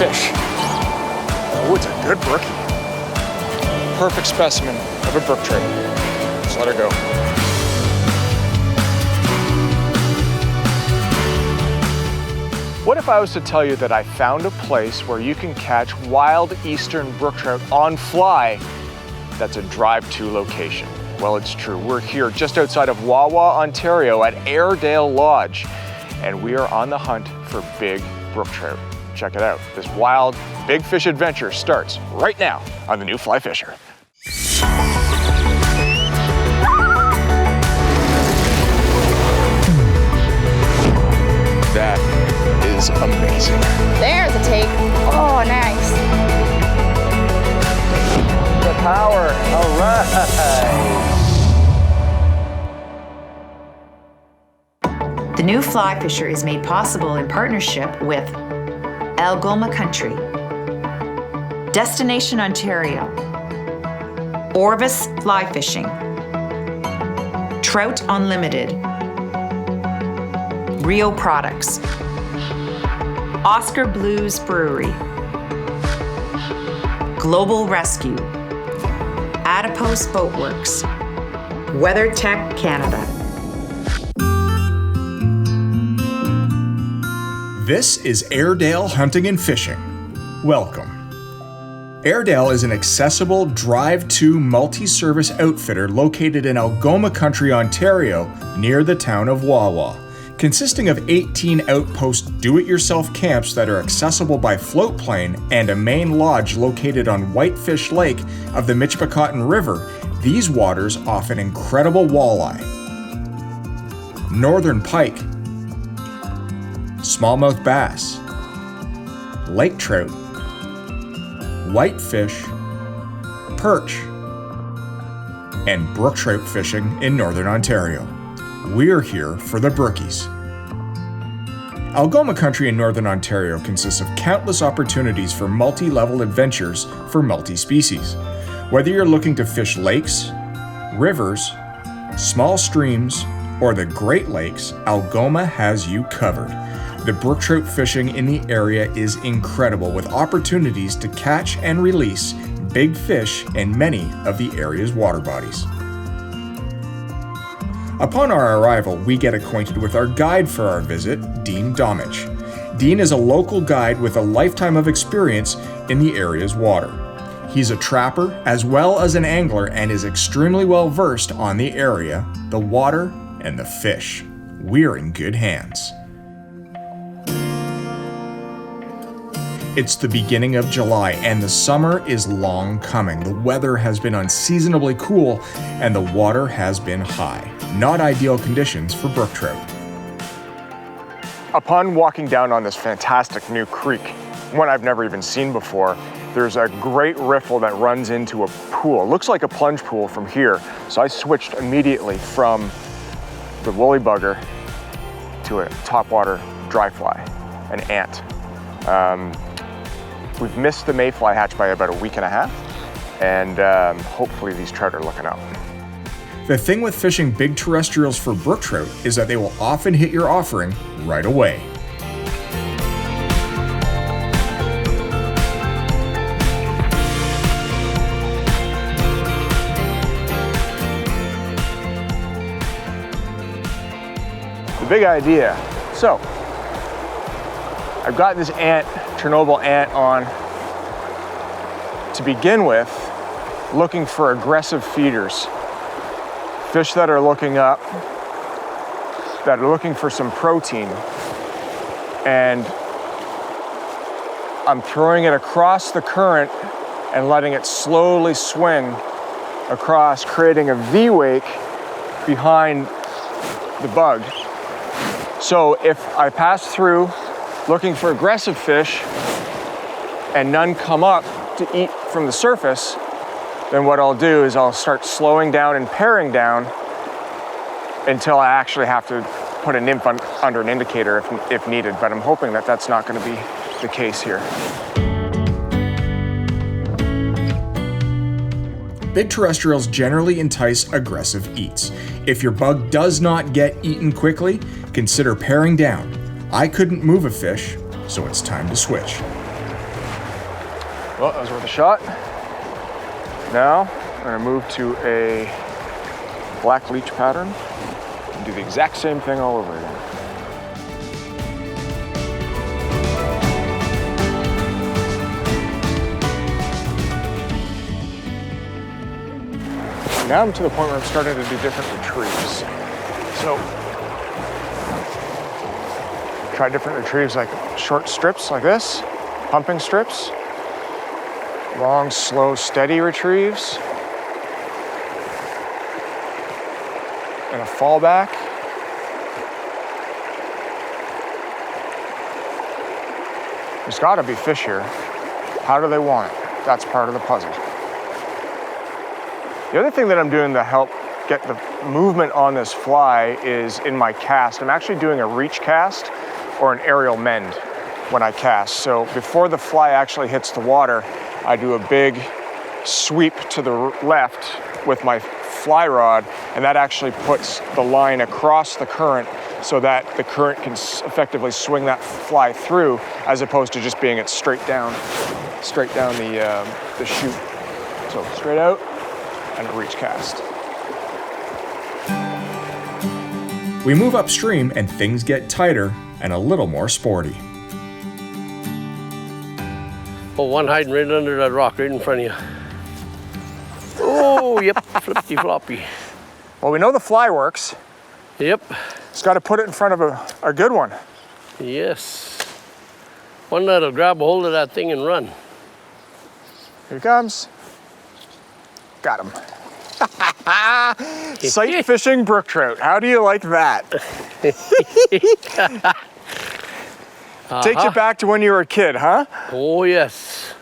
fish. Oh, it's a good brookie. Perfect specimen of a brook trout. Let's let her go. What if I was to tell you that I found a place where you can catch wild eastern brook trout on fly that's a drive-to location? Well, it's true. We're here just outside of Wawa, Ontario at Airedale Lodge, and we are on the hunt for big brook trout. Check it out. This wild big fish adventure starts right now on the new Fly Fisher. That is amazing. There's a take. Oh, nice. The power. All right. The new Fly Fisher is made possible in partnership with Algoma Country, Destination Ontario, Orvis Fly Fishing, Trout Unlimited, Rio Products, Oscar Blues Brewery, Global Rescue, Adipose Boatworks, WeatherTech Canada. This is Airedale Hunting and Fishing. Welcome. Airedale is an accessible drive-to multi-service outfitter located in Algoma Country, Ontario, near the town of Wawa. Consisting of 18 outpost do-it-yourself camps that are accessible by float plane and a main lodge located on Whitefish Lake of the Michipicoten River, these waters offer incredible walleye, northern pike, smallmouth bass, lake trout, whitefish, perch, and brook trout fishing in northern Ontario. We're here for the brookies. Algoma Country in northern Ontario consists of countless opportunities for multi-level adventures for multi-species. Whether you're looking to fish lakes, rivers, small streams, or the Great Lakes, Algoma has you covered. The brook trout fishing in the area is incredible, with opportunities to catch and release big fish in many of the area's water bodies. Upon our arrival, we get acquainted with our guide for our visit, Dean Domich. Dean is a local guide with a lifetime of experience in the area's water. He's a trapper as well as an angler and is extremely well versed on the area, the water, and the fish. We're in good hands. It's the beginning of July and the summer is long coming. The weather has been unseasonably cool and the water has been high. Not ideal conditions for brook trout. Upon walking down on this fantastic new creek, one I've never even seen before, there's a great riffle that runs into a pool. It looks like a plunge pool from here. So I switched immediately from the woolly bugger to a topwater dry fly, an ant. We've missed the mayfly hatch by about a week and a half, and hopefully these trout are looking up. The thing with fishing big terrestrials for brook trout is that they will often hit your offering right away. The big idea. So, I've got this ant, Chernobyl ant on, to begin with, looking for aggressive feeders. Fish that are looking up, that are looking for some protein. And I'm throwing it across the current and letting it slowly swing across, creating a V-wake behind the bug. So if I pass through looking for aggressive fish and none come up to eat from the surface, then what I'll do is I'll start slowing down and paring down until I actually have to put a nymph under an indicator if needed, but I'm hoping that that's not going to be the case here. Big terrestrials generally entice aggressive eats. If your bug does not get eaten quickly, consider paring down. I couldn't move a fish, so it's time to switch. Well, that was worth a shot. Now, I'm gonna move to a black leech pattern and do the exact same thing all over again. Now I'm to the point where I'm starting to do different retrieves. So, try different retrieves like short strips like this, pumping strips, long, slow, steady retrieves, and a fallback. There's gotta be fish here. How do they want it? That's part of the puzzle. The other thing that I'm doing to help get the movement on this fly is in my cast. I'm actually doing a reach cast or an aerial mend when I cast. So before the fly actually hits the water, I do a big sweep to the left with my fly rod, and that actually puts the line across the current so that the current can effectively swing that fly through, as opposed to just being it straight down the chute. So straight out and a reach cast. We move upstream and things get tighter and a little more sporty. Oh, one hiding right under that rock right in front of you. Oh, yep, flippy floppy. Well, we know the fly works. Yep, Just got to put it in front of a good one. yes. One that'll grab a hold of that thing and run. Here he comes. Got him. Sight fishing brook trout. How do you like that? Takes you back to when you were a kid, huh? Oh, yes.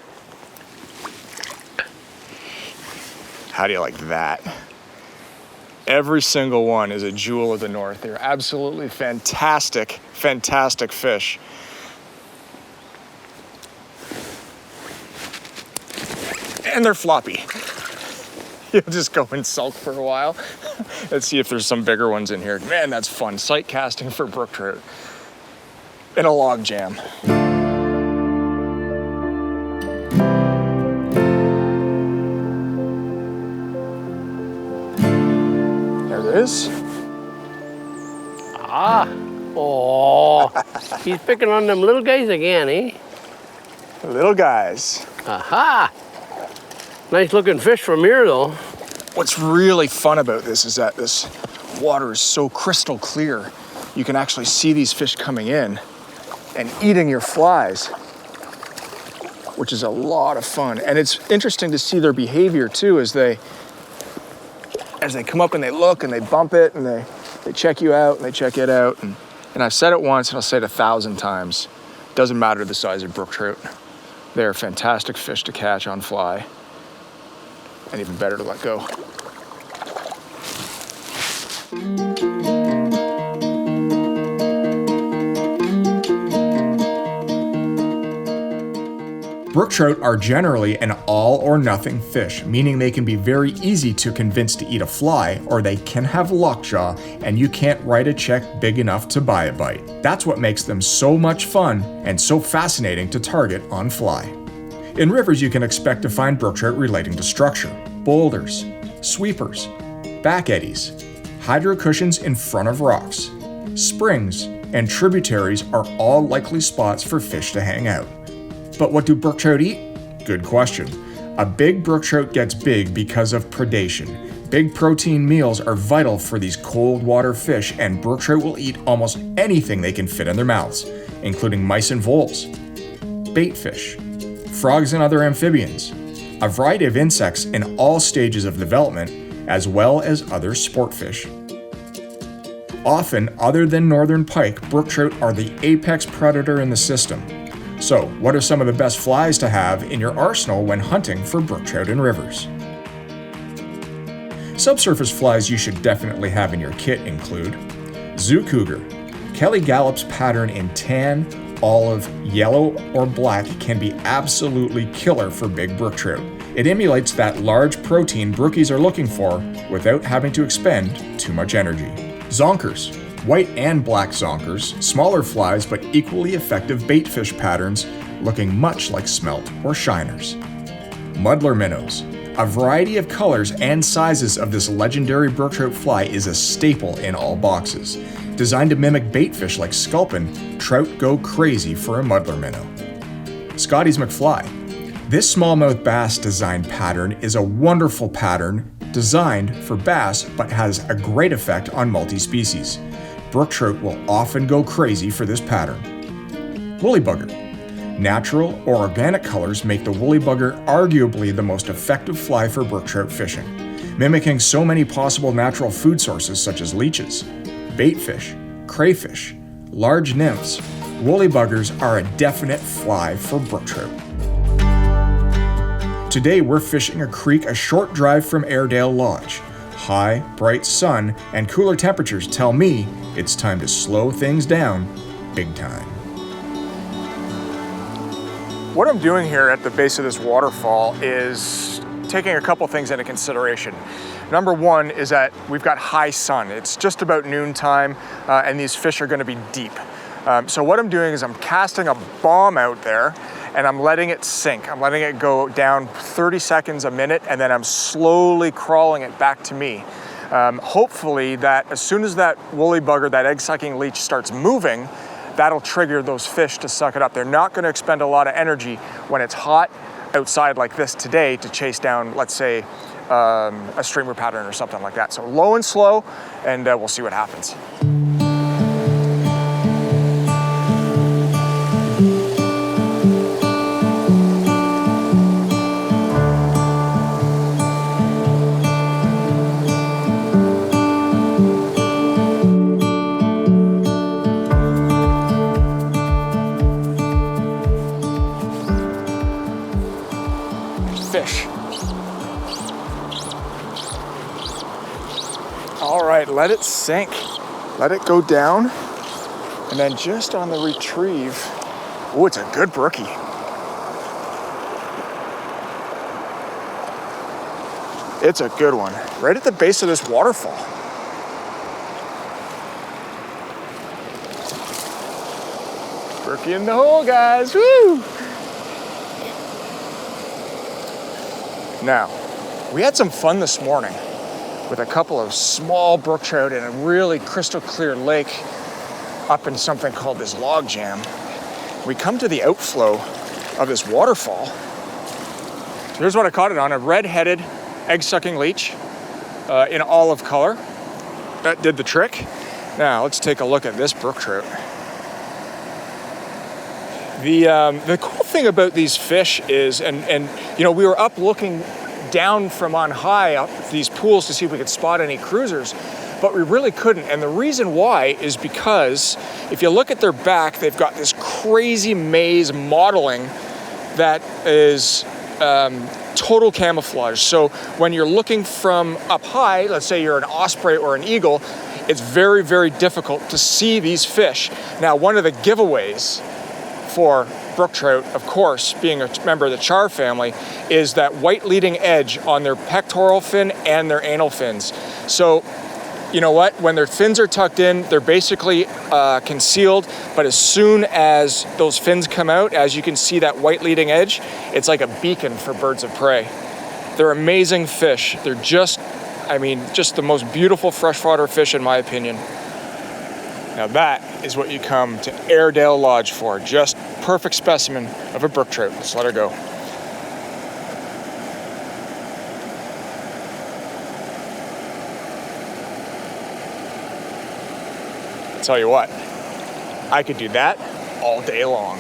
How do you like that? Every single one is a jewel of the north. They're absolutely fantastic, fantastic fish. And they're floppy. You'll just go and sulk for a while. Let's see if there's some bigger ones in here. Man, that's fun. Sight casting for brook trout in a log jam. There it is. Ah, oh, he's picking on them little guys again, eh? The little guys. Aha! Nice looking fish from here, though. What's really fun about this is that this water is so crystal clear. You can actually see these fish coming in and eating your flies, which is a lot of fun. And it's interesting to see their behavior too as they come up and they look and they bump it and they check you out and they check it out. And I've said it once and I'll say it 1,000 times. Doesn't matter the size of brook trout. They're fantastic fish to catch on fly. And even better to let go. Brook trout are generally an all or nothing fish, meaning they can be very easy to convince to eat a fly, or they can have lockjaw and you can't write a check big enough to buy a bite. That's what makes them so much fun and so fascinating to target on fly. In rivers, you can expect to find brook trout relating to structure: boulders, sweepers, back eddies, hydro cushions in front of rocks, springs, and tributaries are all likely spots for fish to hang out. But what do brook trout eat? Good question. A big brook trout gets big because of predation. Big protein meals are vital for these cold water fish, and brook trout will eat almost anything they can fit in their mouths, including mice and voles, bait fish, frogs and other amphibians, a variety of insects in all stages of development, as well as other sport fish. Often, other than northern pike, brook trout are the apex predator in the system. So, what are some of the best flies to have in your arsenal when hunting for brook trout in rivers? Subsurface flies you should definitely have in your kit include Zoo Cougar. Kelly Gallup's pattern in tan, olive, yellow, or black can be absolutely killer for big brook trout. It emulates that large protein brookies are looking for without having to expend too much energy. Zonkers. White and black zonkers, smaller flies but equally effective bait fish patterns looking much like smelt or shiners. Muddler minnows. A variety of colors and sizes of this legendary brook trout fly is a staple in all boxes. Designed to mimic baitfish like sculpin, trout go crazy for a muddler minnow. Scotty's McFly. This smallmouth bass design pattern is a wonderful pattern designed for bass but has a great effect on multi-species. Brook trout will often go crazy for this pattern. Woolly bugger. Natural or organic colors make the woolly bugger arguably the most effective fly for brook trout fishing, mimicking so many possible natural food sources such as leeches, baitfish, crayfish, large nymphs. Woolly buggers are a definite fly for brook trout. Today we're fishing a creek a short drive from Airedale Lodge. High, bright sun and cooler temperatures tell me it's time to slow things down big time. What I'm doing here at the base of this waterfall is taking a couple things into consideration. Number one is that we've got high sun. It's just about noontime and these fish are gonna be deep. So what I'm doing is I'm casting a bomb out there and I'm letting it sink. I'm letting it go down 30 seconds a minute and then I'm slowly crawling it back to me. Hopefully that as soon as that woolly bugger, that egg-sucking leech starts moving, that'll trigger those fish to suck it up. They're not gonna expend a lot of energy when it's hot outside like this today to chase down, let's say, a streamer pattern or something like that. So low and slow, and we'll see what happens. Fish. All right, let it sink. Let it go down. And then just on the retrieve, oh, it's a good brookie. It's a good one, right at the base of this waterfall. Brookie in the hole, guys, woo! Now, we had some fun this morning with a couple of small brook trout in a really crystal clear lake up in something called this log jam. We come to the outflow of this waterfall. Here's what I caught it on, a red-headed egg-sucking leech in olive color. That did the trick. Now, let's take a look at this brook trout. The cool thing about these fish is, and you know, we were up looking down from on high up these pools to see if we could spot any cruisers, but we really couldn't. And the reason why is because if you look at their back, they've got this crazy maze modeling that is total camouflage. So when you're looking from up high, let's say you're an osprey or an eagle, it's very, very difficult to see these fish. Now, one of the giveaways for brook trout, of course, being a member of the char family, is that white leading edge on their pectoral fin and their anal fins. So, you know what? When their fins are tucked in, they're basically concealed, but as soon as those fins come out, as you can see that white leading edge, it's like a beacon for birds of prey. They're amazing fish. They're just, I mean, just the most beautiful freshwater fish in my opinion. Now that is what you come to Airedale Lodge for. Just perfect specimen of a brook trout. Let's let her go. I'll tell you what, I could do that all day long.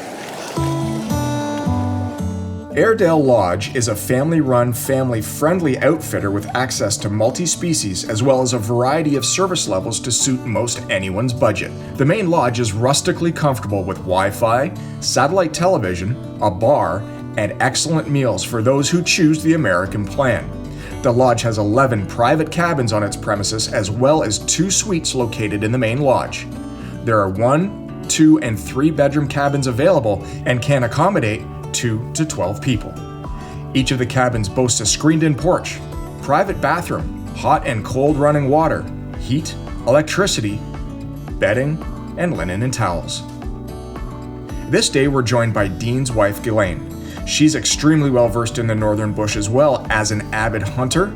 Airedale Lodge is a family-run, family-friendly outfitter with access to multi-species as well as a variety of service levels to suit most anyone's budget. The main lodge is rustically comfortable with Wi-Fi, satellite television, a bar, and excellent meals for those who choose the American plan. The lodge has 11 private cabins on its premises as well as 2 suites located in the main lodge. There are 1, 2, and 3 bedroom cabins available and can accommodate 2 to 12 people. Each of the cabins boasts a screened-in porch, private bathroom, hot and cold running water, heat, electricity, bedding, and linen and towels. This day we're joined by Dean's wife, Ghislaine. She's extremely well versed in the northern bush as well as an avid hunter,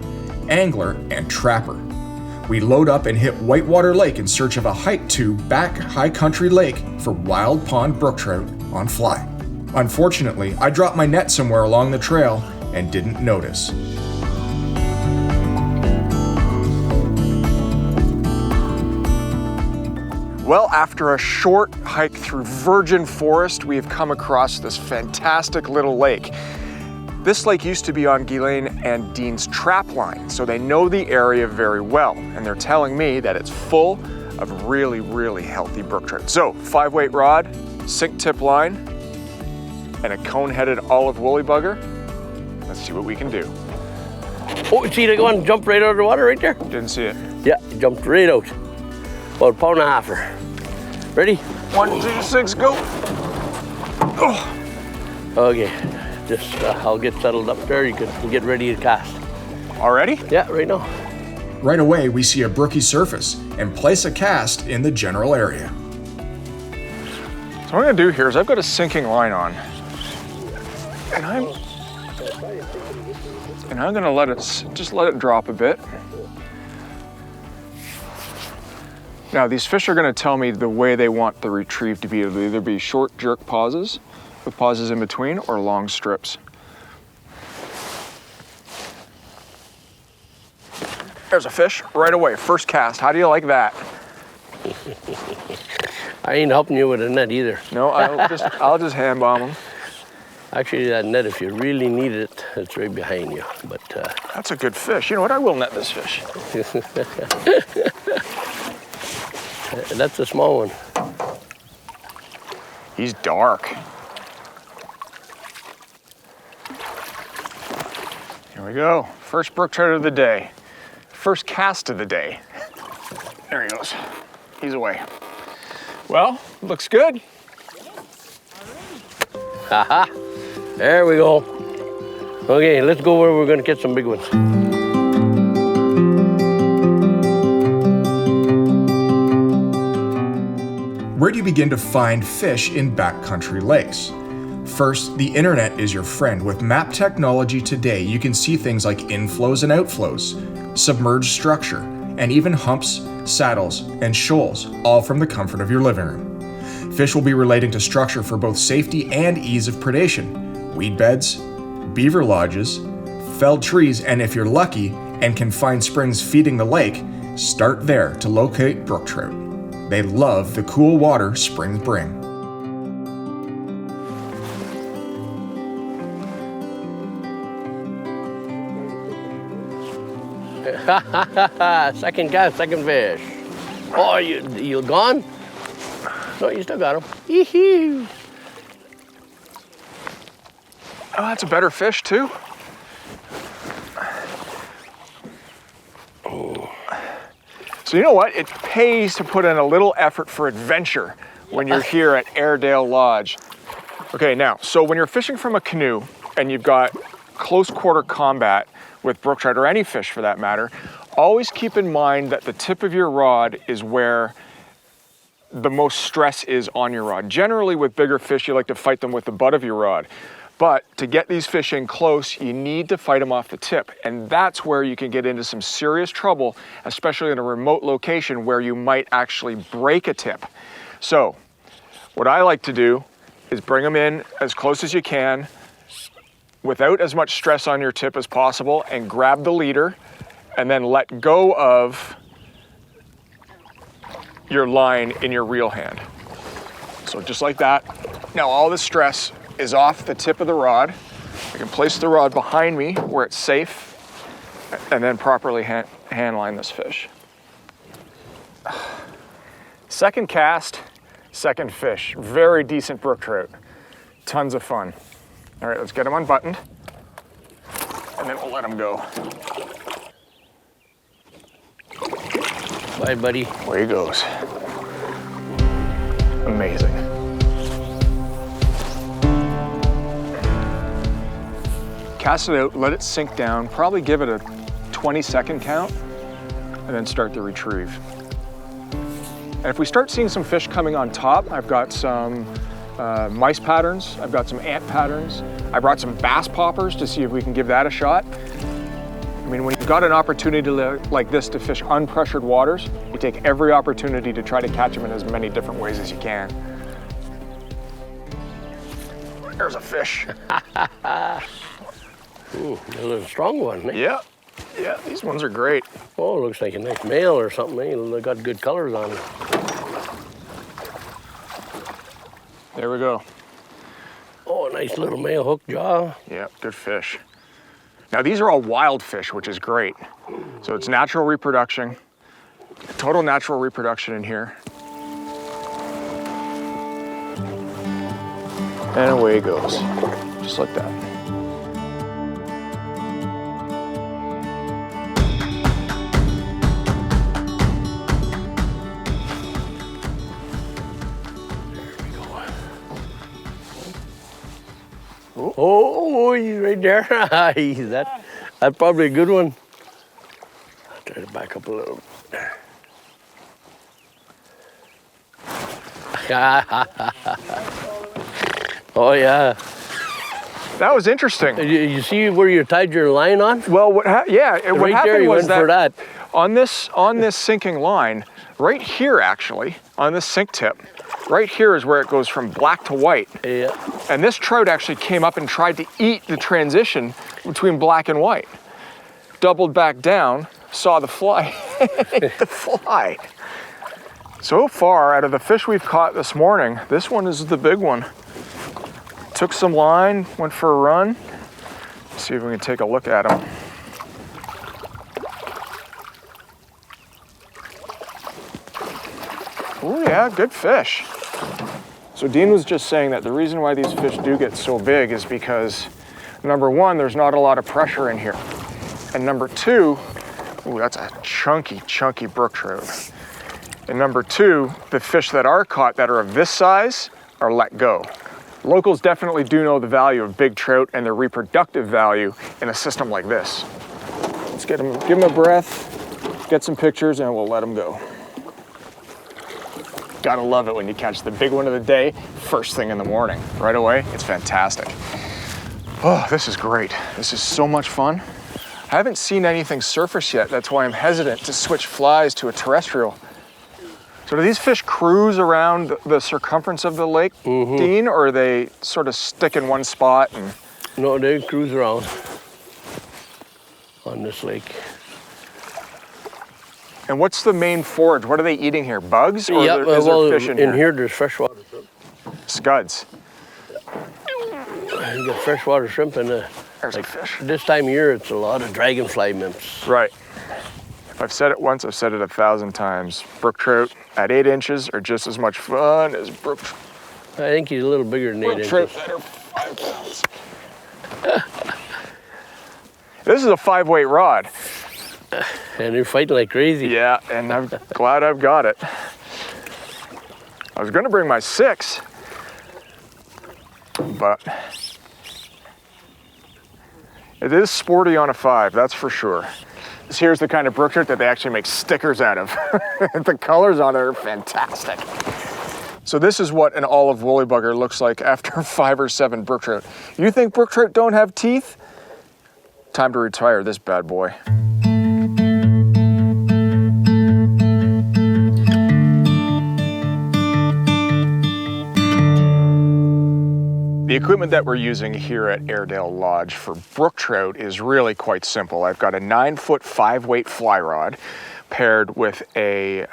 angler, and trapper. We load up and hit Whitewater Lake in search of a hike to Back High Country Lake for wild pond brook trout on fly. Unfortunately, I dropped my net somewhere along the trail and didn't notice. Well, after a short hike through virgin forest, we have come across this fantastic little lake. This lake used to be on Ghislaine and Dean's trap line, so they know the area very well, and they're telling me that it's full of really, really healthy brook trout. So, 5-weight rod, sink tip line, and a cone-headed olive woolly bugger. Let's see what we can do. Oh, see the one jump right out of the water right there? Didn't see it. Yeah, he jumped right out. About a pound and a halfer. Ready? 1, 2, 6, go. Oh. Okay, just I'll get settled up there. You can get ready to cast. Already? Yeah, right now. Right away, we see a brookie surface and place a cast in the general area. So what I'm gonna do here is I've got a sinking line on, and I'm gonna let it drop a bit. Now these fish are gonna tell me the way they want the retrieve to be. It'll either be short jerk pauses with pauses in between or long strips. There's a fish right away, first cast. How do you like that? I ain't helping you with a net either. No, I'll just hand bomb them. Actually, that net, if you really need it, it's right behind you. But That's a good fish. You know what? I will net this fish. that's a small one. He's dark. Here we go. First brook trout of the day. First cast of the day. There he goes. He's away. Well, looks good. Haha. There we go. Okay, let's go where we're gonna get some big ones. Where do you begin to find fish in backcountry lakes? First, the internet is your friend. With map technology today, you can see things like inflows and outflows, submerged structure, and even humps, saddles, and shoals, all from the comfort of your living room. Fish will be relating to structure for both safety and ease of predation. Weed beds, beaver lodges, felled trees, and if you're lucky and can find springs feeding the lake, start there to locate brook trout. They love the cool water springs bring. Second cast, second fish. Oh, you gone? No, you still got him. Yee-hoo. Oh, that's a better fish too. So you know what? It pays to put in a little effort for adventure when you're here at Airedale Lodge. Okay, now, so when you're fishing from a canoe and you've got close quarter combat with brook trout or any fish for that matter, always keep in mind that the tip of your rod is where the most stress is on your rod. Generally with bigger fish, you like to fight them with the butt of your rod. But to get these fish in close, you need to fight them off the tip. And that's where you can get into some serious trouble, especially in a remote location where you might actually break a tip. So what I like to do is bring them in as close as you can without as much stress on your tip as possible and grab the leader and then let go of your line in your reel hand. So just like that. Now all the stress is off the tip of the rod. I can place the rod behind me where it's safe and then properly hand line this fish. Second cast, second fish. Very decent brook trout. Tons of fun. All right, let's get him unbuttoned and then we'll let him go. Bye, buddy. Away he goes. Amazing. Cast it out, let it sink down, probably give it a 20-second count, and then start the retrieve. And if we start seeing some fish coming on top, I've got some mice patterns. I've got some ant patterns. I brought some bass poppers to see if we can give that a shot. I mean, when you've got an opportunity like this to fish unpressured waters, you take every opportunity to try to catch them in as many different ways as you can. There's a fish. Ooh, a little strong one. Eh? Yeah, yeah, these ones are great. Oh, looks like a nice male or something. Eh? They got good colors on it. There we go. Oh, a nice little male hook jaw. Yeah, good fish. Now these are all wild fish, which is great. So it's natural reproduction, total natural reproduction in here. And away it goes, just like that. Oh, he's right there. That's probably a good one. I'll try to back up a little. Oh yeah. That was interesting. You see where you tied your line on? Well, what right happened there, you was went for that. on this sinking line, right here actually, on this sink tip, right here is where it goes from black to white. Yeah. And this trout actually came up and tried to eat the transition between black and white. Doubled back down, saw the fly, ate the fly. So far, out of the fish we've caught this morning, this one is the big one. Took some line, went for a run. See if we can take a look at him. Oh yeah, good fish. So Dean was just saying that the reason why these fish do get so big is because, number one, there's not a lot of pressure in here. And number two, ooh, that's a chunky, chunky brook trout. And number two, the fish that are caught that are of this size are let go. Locals definitely do know the value of big trout and their reproductive value in a system like this. Let's give them a breath, get some pictures, and we'll let them go. Gotta love it when you catch the big one of the day first thing in the morning. Right away, it's fantastic. Oh, this is great. This is so much fun. I haven't seen anything surface yet. That's why I'm hesitant to switch flies to a terrestrial. So do these fish cruise around the circumference of the lake, Dean, or are they sort of stick in one spot? And... No, they cruise around on this lake. And what's the main forage? What are they eating here? Bugs? Or Yeah, is there fish in here? There's freshwater shrimp. Scuds. You got freshwater shrimp and There's like a fish. this time of year, it's a lot of dragonfly nymphs. Right. If I've said it once, I've said it 1,000 times. Brook trout at 8 inches are just as much fun as brook trout. I think he's a little bigger than 8 inches. Trout that are 5 pounds. This is a 5-weight rod. And they're fighting like crazy. Yeah, and I'm glad I've got it. I was gonna bring my 6, but it is sporty on a 5, that's for sure. Here's the kind of brook trout that they actually make stickers out of. The colors on it are fantastic. So this is what an olive woolly bugger looks like after 5 or 7 brook trout. You think brook trout don't have teeth? Time to retire this bad boy. The equipment that we're using here at Airedale Lodge for brook trout is really quite simple. I've got a 9-foot 5-weight fly rod paired with a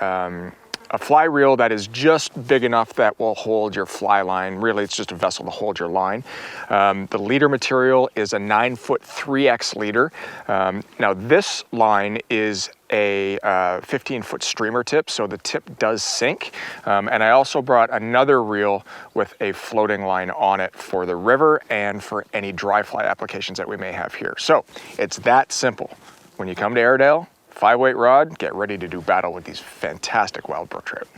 fly reel that is just big enough that will hold your fly line. Really, it's just a vessel to hold your line. The leader material is a 9-foot 3X leader. Now this line is a 15-foot streamer tip, so the tip does sink. And I also brought another reel with a floating line on it for the river and for any dry fly applications that we may have here. So it's that simple. When you come to Airedale, 5-weight rod, get ready to do battle with these fantastic wild brook trout.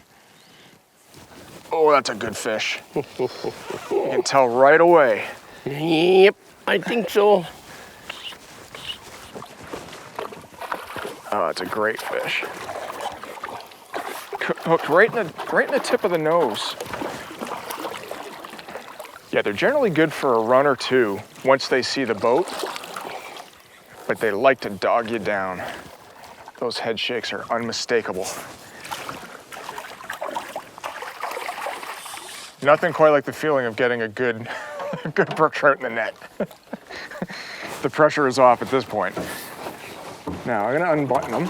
Oh, that's a good fish. You can tell right away. Yep, I think so. Oh, it's a great fish. Hooked right in the tip of the nose. Yeah, they're generally good for a run or two once they see the boat, but they like to dog you down. Those head shakes are unmistakable. Nothing quite like the feeling of getting a good, good brook trout in the net. The pressure is off at this point. Now I'm gonna unbutton them.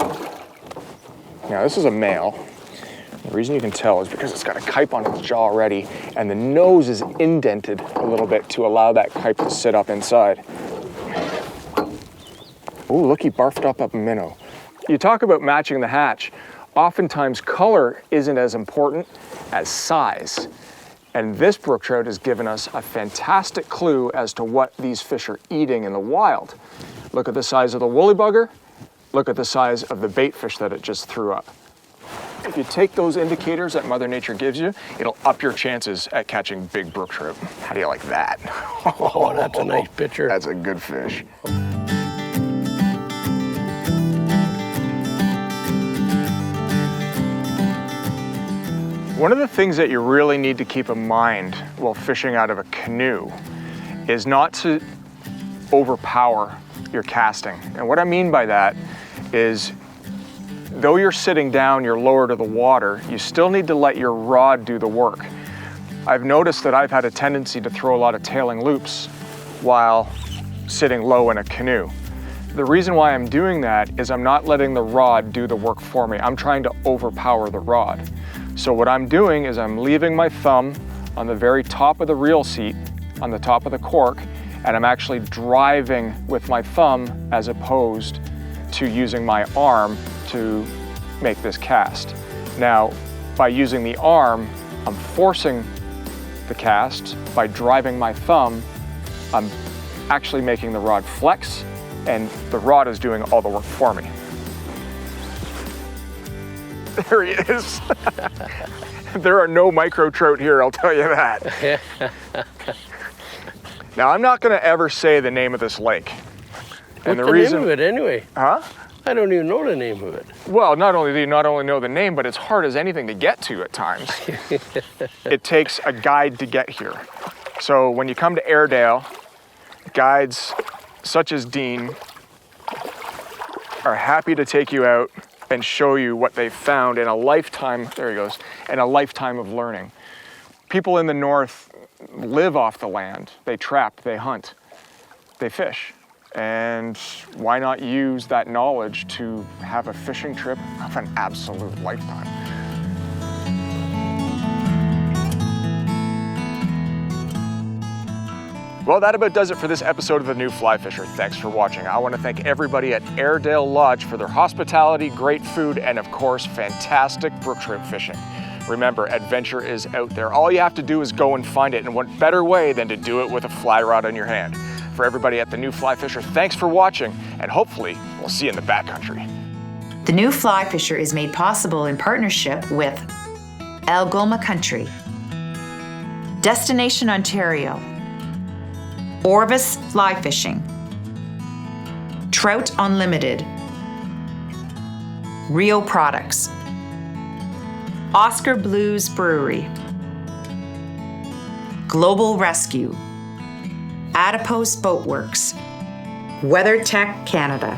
Now this is a male. The reason you can tell is because it's got a kype on its jaw already, and the nose is indented a little bit to allow that kype to sit up inside. Ooh, look, he barfed up a minnow. You talk about matching the hatch. Oftentimes color isn't as important as size. And this brook trout has given us a fantastic clue as to what these fish are eating in the wild. Look at the size of the woolly bugger. Look at the size of the bait fish that it just threw up. If you take those indicators that Mother Nature gives you, it'll up your chances at catching big brook trout. How do you like that? Oh, that's a nice picture. That's a good fish. One of the things that you really need to keep in mind while fishing out of a canoe is not to overpower your casting. And what I mean by that is, though you're sitting down, you're lower to the water, you still need to let your rod do the work. I've noticed that I've had a tendency to throw a lot of tailing loops while sitting low in a canoe. The reason why I'm doing that is I'm not letting the rod do the work for me. I'm trying to overpower the rod. So what I'm doing is I'm leaving my thumb on the very top of the reel seat, on the top of the cork, and I'm actually driving with my thumb as opposed to using my arm to make this cast. Now, by using the arm, I'm forcing the cast. By driving my thumb, I'm actually making the rod flex, and the rod is doing all the work for me. There he is. There are no micro trout here, I'll tell you that. Now, I'm not gonna ever say the name of this lake. What's the name of it anyway? Huh? I don't even know the name of it. Well, not only do you not only know the name, but it's hard as anything to get to at times. It takes a guide to get here. So when you come to Airedale, guides such as Dean are happy to take you out and show you what they've found in a lifetime, there he goes, in a lifetime of learning. People in the north live off the land. They trap, they hunt, they fish. And why not use that knowledge to have a fishing trip of an absolute lifetime? Well, that about does it for this episode of The New Fly Fisher. Thanks for watching. I want to thank everybody at Airedale Lodge for their hospitality, great food, and of course, fantastic brook trout fishing. Remember, adventure is out there. All you have to do is go and find it, and what better way than to do it with a fly rod in your hand. For everybody at The New Fly Fisher, thanks for watching, and hopefully, we'll see you in the backcountry. The New Fly Fisher is made possible in partnership with Algoma Country, Destination Ontario, Orvis Fly Fishing, Trout Unlimited, Rio Products, Oscar Blues Brewery, Global Rescue, Adipose Boatworks, WeatherTech Canada.